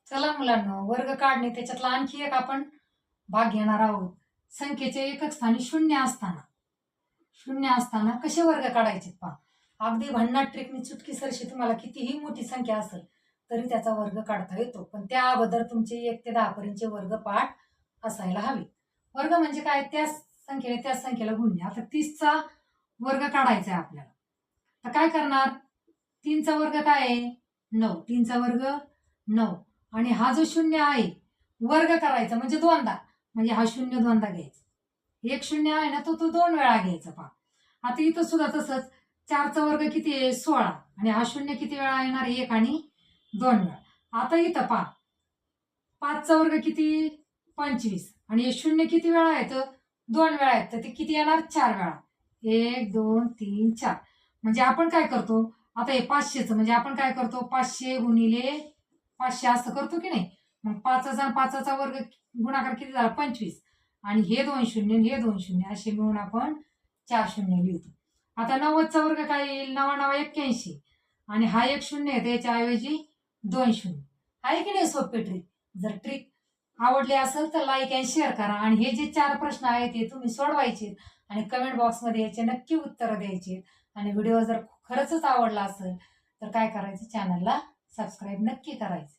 चला मुलांनो, वर्ग काढणे त्याच्यातला आणखी एक आपण भाग घेणार आहोत. संख्येचे एकक स्थानी शून्य असताना कसे वर्ग काढायचे पहा. अगदी भन्नाट ट्रिकनी चुटकीसरशी तुम्हाला कितीही मोठी संख्या असेल तरी त्याचा वर्ग काढता येतो. पण त्या अगोदर तुमचे 1 ते 10 पर्यंतचे वर्ग पाठ असायला हवे. वर्ग म्हणजे काय? त्याच संख्येला गुणणे. आता 30चा वर्ग काढायचा आहे आपल्याला. तर काय करणार? 3चा वर्ग काय आहे? 9. 3चा वर्ग 9. आणि हा जो शून्य आहे वर्ग करायचा म्हणजे दोनदा, म्हणजे हा शून्य दोनदा घ्यायचा. एक शून्य आहे ना, तो 2 वेळा घ्यायचा. पहा आता इथं सुद्धा तसंच. 4चा वर्ग किती आहे? 16. आणि हा शून्य किती वेळा येणार? 1 आणि 2 वेळा. आता इथं पहा 5चा वर्ग किती? 25. आणि हे शून्य किती वेळा येतं? 2 वेळा येतं. ते किती येणार? 4 वेळा. 1 2 3 4. म्हणजे आपण काय करतो आता हे 500चं म्हणजे आपण काय करतो? 500 गुणिले 500 असं करतो की नाही. मग 5चा वर्ग गुणाकार किती झाला? 25. आणि हे 2 शून्य हे 2 शून्य असे मिळून आपण 4 शून्य लिहितो. आता 90चा वर्ग काय येईल? 9 81. आणि हा एक शून्य आहे त्याच्याऐवजी 2 शून्य. आहे की नाही सोपी ट्रिक? जर ट्रिक आवडली असेल तर लाईक आणि शेअर करा. आणि हे जे 4 प्रश्न आहेत ते तुम्ही सोडवायचे आणि कमेंट बॉक्समध्ये याचे नक्की उत्तरं द्यायचे. आणि व्हिडिओ जर खरंच आवडला असेल तर काय करायचं? चॅनलला सबस्क्राईब नक्की करायचं.